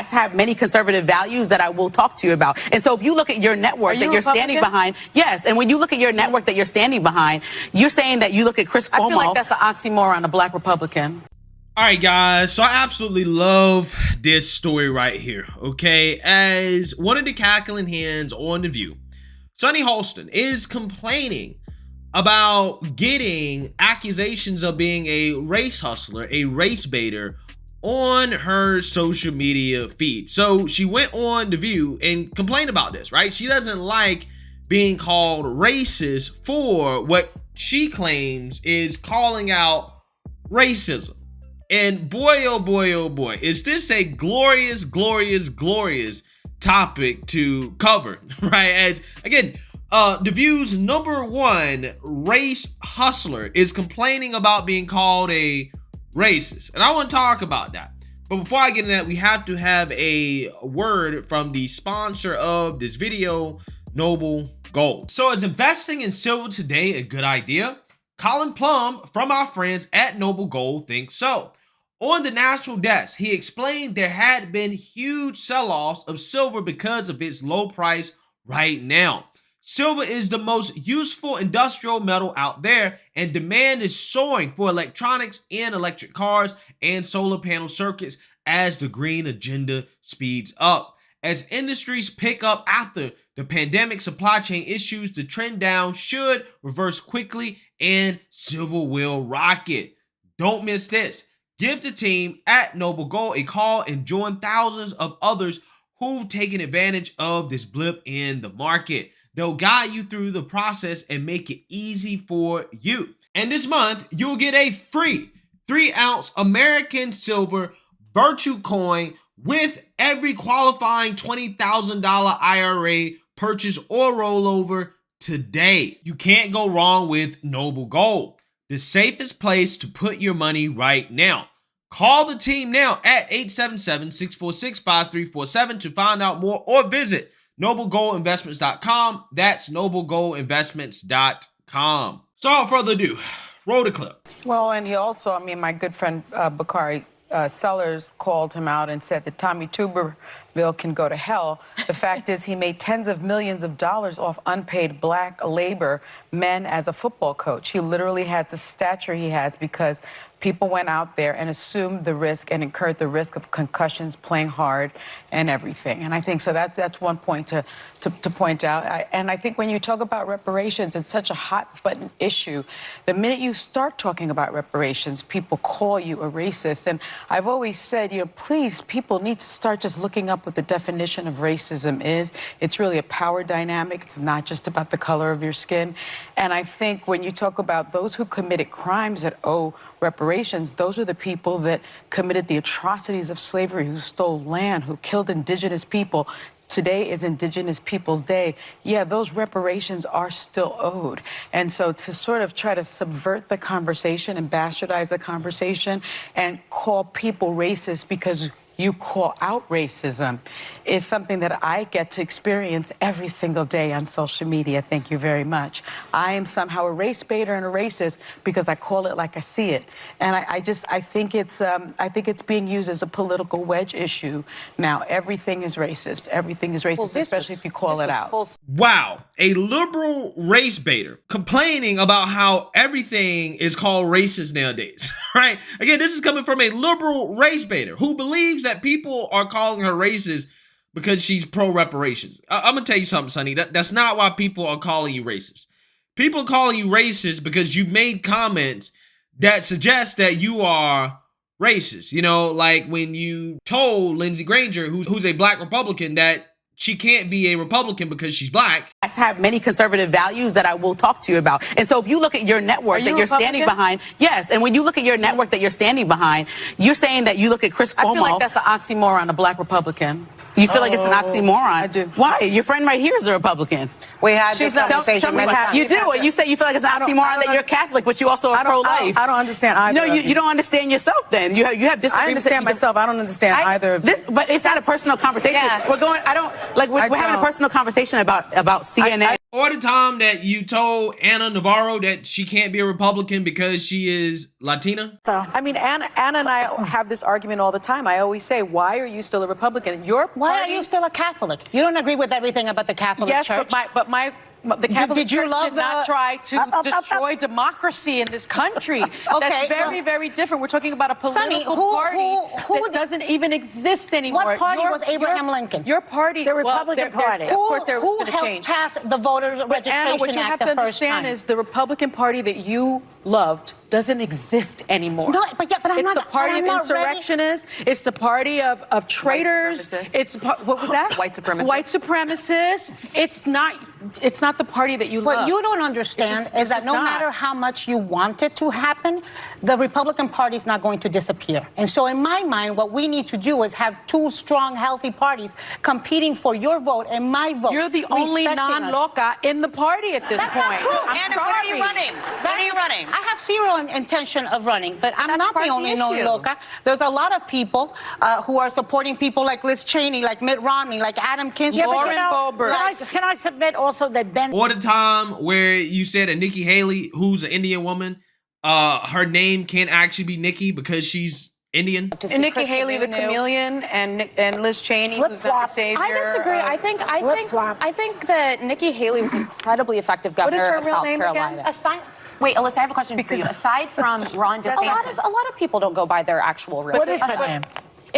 have many conservative values that I will talk to you about. And so if you look at your network that you're standing behind, yes, and when you look at your network that you're standing behind, you're saying that you look at Chris Cuomo. I feel like that's an oxymoron, a black Republican. All right, guys, so I absolutely love this story right here, okay? As one of the cackling hands on The View, Sunny Hostin is complaining about getting accusations of being a race hustler, a race baiter, on her social media feed. So she went on The View and complained about this, right? She doesn't like being called racist for what she claims is calling out racism. And boy, oh boy, oh boy, is this a glorious, glorious, glorious topic to cover, right? As, again, The View's #1 race hustler is complaining about being called a racist. And I want to talk about that. But before I get into that, we have to have a word from the sponsor of this video, Noble Gold. So is investing in silver today a good idea? Colin Plum from our friends at Noble Gold thinks so. On the national desk, he explained there had been huge sell-offs of silver because of its low price right now. Silver is the most useful industrial metal out there, and demand is soaring for electronics and electric cars and solar panel circuits as the green agenda speeds up. As industries pick up after the pandemic supply chain issues, the trend down should reverse quickly and silver will rocket. Don't miss this. Give the team at Noble Gold a call and join thousands of others who've taken advantage of this blip in the market. They'll guide you through the process and make it easy for you. And this month, you'll get a free 3-ounce American silver virtual coin with every qualifying $20,000 IRA purchase or rollover today. You can't go wrong with Noble Gold, the safest place to put your money right now. Call the team now at 877-646-5347 to find out more, or visit noblegoldinvestments.com. That's noblegoldinvestments.com. So without further ado, roll the clip. Well, and he also, I mean, my good friend Bakari Sellers called him out and said that Tommy Tuberville can go to hell. The fact is he made tens of millions of dollars off unpaid black labor men as a football coach. He literally has the stature he has because people went out there and assumed the risk and incurred the risk of concussions, playing hard, and everything. And I think so that's one point to point out. And I think when you talk about reparations, it's such a hot button issue. The minute you start talking about reparations, people call you a racist. And I've always said, you know, please, people need to start just looking up what the definition of racism is. It's really a power dynamic. It's not just about the color of your skin. And I think when you talk about those who committed crimes that owe reparations, those are the people that committed the atrocities of slavery, who stole land, who killed indigenous people. Today is Indigenous Peoples Day. Yeah, those reparations are still owed. And so to sort of try to subvert the conversation and bastardize the conversation and call people racist because you call out racism is something that I get to experience every single day on social media. Thank you very much. I am somehow a race baiter and a racist because I call it like I see it. And I think it's being used as a political wedge issue now. Everything is racist. Everything is racist, well, especially if you call it out. Wow, a liberal race baiter complaining about how everything is called racist nowadays, right? Again, this is coming from a liberal race baiter who believes that people are calling her racist because she's pro-reparations. I'm gonna tell you something, Sonny. That's not why people are calling you racist. People are calling you racist because you've made comments that suggest that you are racist. You know, like when you told Lindsey Granger, who's a black Republican, that she can't be a Republican because she's black. I have many conservative values that I will talk to you about. And so if you look at your network that you're standing behind, yes, and when you look at your network that you're standing behind, you're saying that you look at Chris Cuomo. I feel like that's an oxymoron, a black Republican. You feel like it's an oxymoron? I do. Why? Your friend right here is a Republican. We had this conversation. You do, and you say you feel like it's an oxymoron that you're Catholic, but you also are pro-life. I don't understand either. No, you don't understand yourself. Then you have disagreements. I understand myself. I don't understand either. But it's not a personal conversation. Yeah. We're having a personal conversation about CNN. Or the time that you told Anna Navarro that she can't be a Republican because she is Latina? I mean, Anna and I have this argument all the time. I always say, why are you still a Republican? Why are you still a Catholic? You don't agree with everything about the Catholic Church? Yes, but the Catholic Church did not try to destroy democracy in this country. That's very different. We're talking about a political party that doesn't even exist anymore. What party was Abraham Lincoln? Your party. The Republican Party. Of course, there was Who helped pass the Voters Registration Anna, what you have Act to the first understand time? is the Republican Party that you loved doesn't exist anymore. No, but I'm it's not. the party of insurrectionists. It's the party of traitors. What was that? White supremacists. White supremacists. It's not the party that you love. What you don't understand is that no matter how much you want it to happen, the Republican Party is not going to disappear. And so in my mind, what we need to do is have two strong, healthy parties competing for your vote and my vote. You're the only non-loca in the party at this point. Not true. Anna, what are you running? What are you running? I have zero intention of running, but I'm not the only non-loca. There's a lot of people who are supporting people like Liz Cheney, like Mitt Romney, like Adam Kinzinger, Lauren Boebert. Can I submit also that Ben... Or the time where you said that Nikki Haley, who's an Indian woman, her name can't actually be Nikki because she's Indian. And Nikki Haley, the chameleon, and Liz Cheney, who's the savior. I disagree. I think that Nikki Haley was incredibly effective governor of South Carolina. Wait, Alyssa, I have a question for you. Aside from Ron DeSantis, a lot of people don't go by their actual real name. What is her name?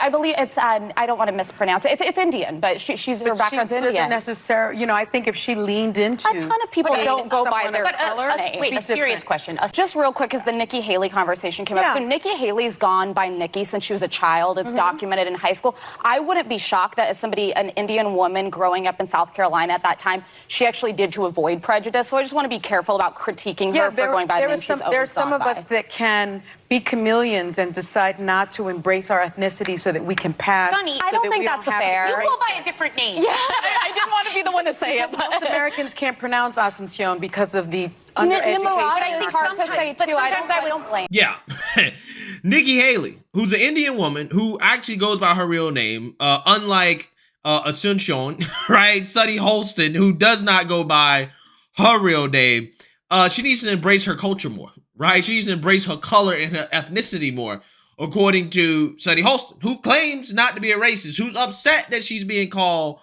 I believe it's, I don't want to mispronounce it. It's Indian, but her background's Indian. Doesn't necessarily, I think if she leaned into... A ton of people don't go by their color. Wait, a serious question. Just real quick, because the Nikki Haley conversation came up. So Nikki Haley's gone by Nikki since she was a child. It's documented in high school. I wouldn't be shocked that as an Indian woman growing up in South Carolina at that time, she actually did to avoid prejudice. So I just want to be careful about critiquing her for going by the name she's always gone by. There are some of us that can be chameleons and decide not to embrace our ethnicity so that we can pass. Sunny, I don't think that's fair. You go by a different name. Yeah, I didn't want to be the one to say it. Most Americans can't pronounce Asuncion because of the undereducation. I think hard to say too. I don't blame. Yeah. Nikki Haley, who's an Indian woman who actually goes by her real name, unlike Asuncion, right? Sunny Hostin, who does not go by her real name. She needs to embrace her culture more, right? She needs to embrace her color and her ethnicity more, according to Sunny Hostin, who claims not to be a racist, who's upset that she's being called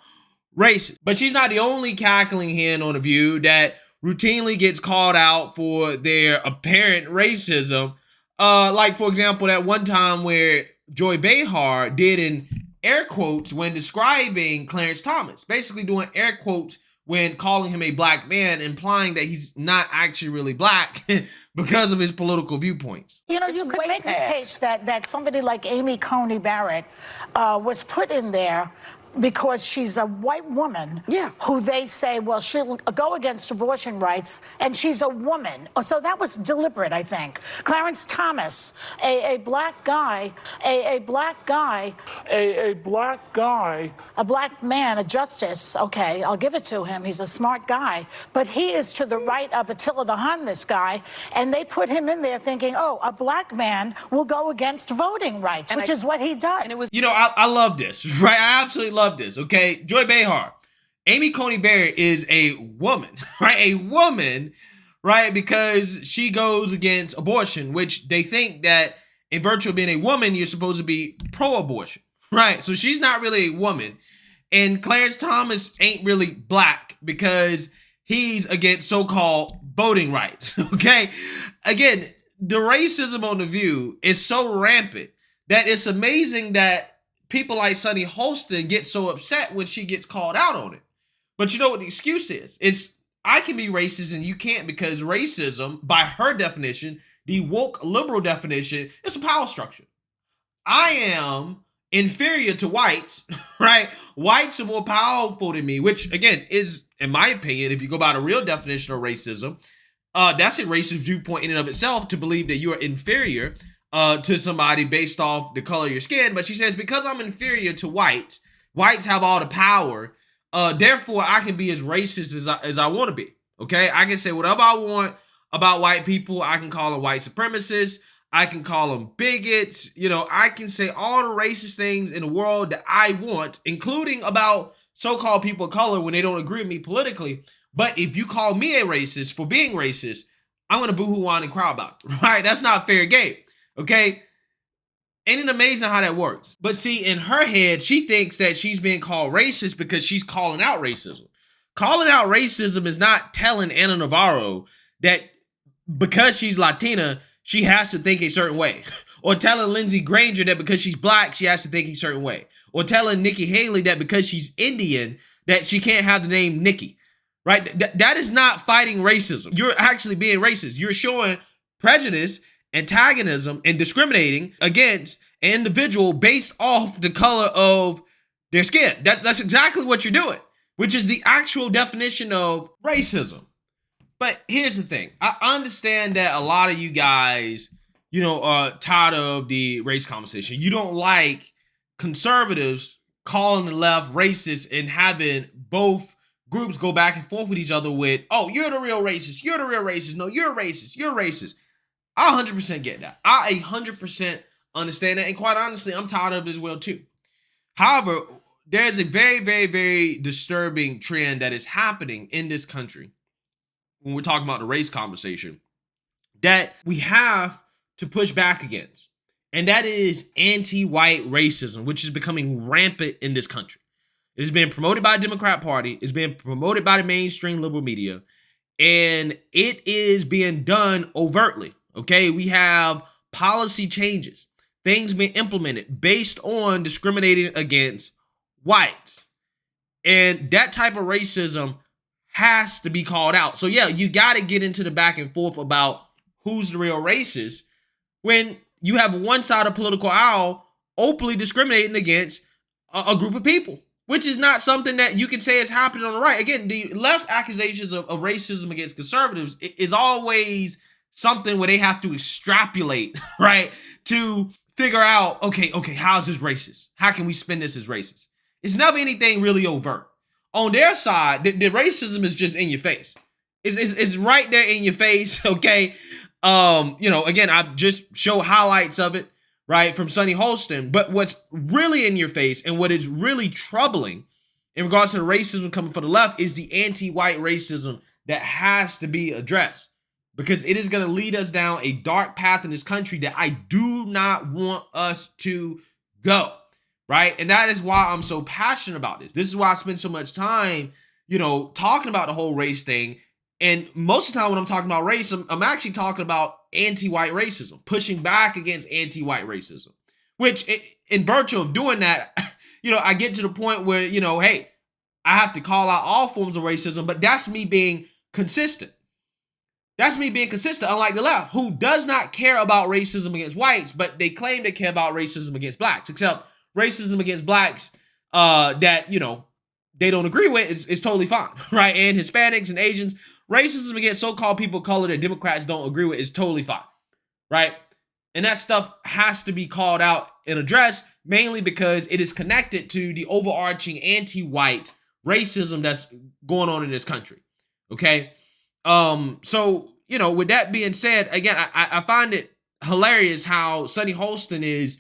racist. But she's not the only cackling hen on The View that routinely gets called out for their apparent racism. Like, for example, that one time where Joy Behar did in air quotes when describing Clarence Thomas, basically doing air quotes when calling him a black man, implying that he's not actually really black because of his political viewpoints. You could make the case that somebody like Amy Coney Barrett was put in there because she's a white woman who they say, well, she'll go against abortion rights, and she's a woman. So that was deliberate, I think. Clarence Thomas, a black guy, a black man, a justice, okay, I'll give it to him. He's a smart guy. But he is to the right of Attila the Hun, this guy, and they put him in there thinking, oh, a black man will go against voting rights, which is what he does. And it was, I love this, right? I absolutely love this, okay? Joy Behar, Amy Coney Barrett is a woman, right? A woman, right? Because she goes against abortion, which they think that in virtue of being a woman, you're supposed to be pro-abortion, right? So she's not really a woman. And Clarence Thomas ain't really black because he's against so-called voting rights, okay? Again, the racism on The View is so rampant that it's amazing that people like Sunny Hostin get so upset when she gets called out on it. But you know what the excuse is? It's, I can be racist and you can't, because racism, by her definition, the woke liberal definition, it's a power structure. I am inferior to whites, right? Whites are more powerful than me, which again is, in my opinion, if you go by the real definition of racism, that's a racist viewpoint in and of itself, to believe that you are inferior to somebody based off the color of your skin. But she says, because I'm inferior to whites have all the power, therefore I can be as racist as I want to be, okay? I can say whatever I want about white people. I can call them white supremacists. I can call them bigots. I can say all the racist things in the world that I want, including about so-called people of color when they don't agree with me politically. But if you call me a racist for being racist, I'm going to boo-hoo whine and cry about it, right? That's not fair game, okay? Ain't it amazing how that works? But see, in her head, she thinks that she's being called racist because she's calling out racism. Calling out racism is not telling Ana Navarro that because she's Latina, she has to think a certain way. Or telling Lindsey Granger that because she's black, she has to think a certain way. Or telling Nikki Haley that because she's Indian, that she can't have the name Nikki. Right? That is not fighting racism. You're actually being racist. You're showing prejudice, antagonism, and discriminating against an individual based off the color of their skin. That's exactly what you're doing, which is the actual definition of racism. But here's the thing. I understand that a lot of you guys, you know, are tired of the race conversation. You don't like conservatives calling the left racist and having both groups go back and forth with each other with, oh, you're the real racist. You're the real racist. No, you're racist. You're racist. I 100% get that. I 100% understand that. And quite honestly, I'm tired of it as well too. However, there's a very, very, very disturbing trend that is happening in this country when we're talking about the race conversation that we have to push back against. And that is anti-white racism, which is becoming rampant in this country. It is being promoted by the Democrat Party. It's being promoted by the mainstream liberal media. And it is being done overtly. Okay, we have policy changes, things being implemented based on discriminating against whites. And that type of racism has to be called out. So yeah, you got to get into the back and forth about who's the real racist when you have one side of political aisle openly discriminating against a group of people, which is not something that you can say is happening on the right. Again, the left's accusations of racism against conservatives is always something where they have to extrapolate, right, to figure out, okay, how is this racist? How can we spin this as racist? It's never anything really overt. On their side, the racism is just in your face. It's right there in your face, okay? You know, again, I just show highlights of it, right, from Sunny Hostin. But what's really in your face and what is really troubling in regards to the racism coming from the left is the anti-white racism that has to be addressed, because it is going to lead us down a dark path in this country that I do not want us to go, right? And that is why I'm so passionate about this. This is why I spend so much time, you know, talking about the whole race thing. And most of the time when I'm talking about race, I'm actually talking about anti-white racism, pushing back against anti-white racism, which in virtue of doing that, you know, I get to the point where, you know, hey, I have to call out all forms of racism, but that's me being consistent. That's me being consistent, unlike the left, who does not care about racism against whites, but they claim they care about racism against blacks, except racism against blacks that, you know, they don't agree with is totally fine, right? And Hispanics and Asians, racism against so-called people of color that Democrats don't agree with is totally fine, right? And that stuff has to be called out and addressed, mainly because it is connected to the overarching anti-white racism that's going on in this country, okay? So, you know, with that being said, again, I find it hilarious how Sunny Hostin is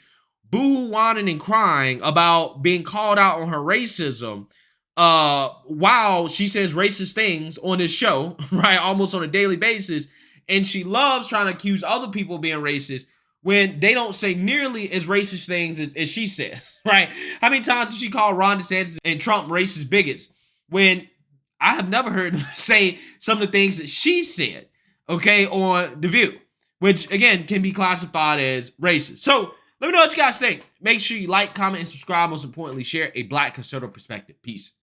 boo-hoo whining and crying about being called out on her racism while she says racist things on this show, right, almost on a daily basis, and she loves trying to accuse other people of being racist when they don't say nearly as racist things as she says, right? How many times has she called Ron DeSantis and Trump racist bigots when I have never heard them say some of the things that she said, okay, on The View, which, again, can be classified as racist. So let me know what you guys think. Make sure you like, comment, and subscribe. Most importantly, share a Black conservative perspective. Peace.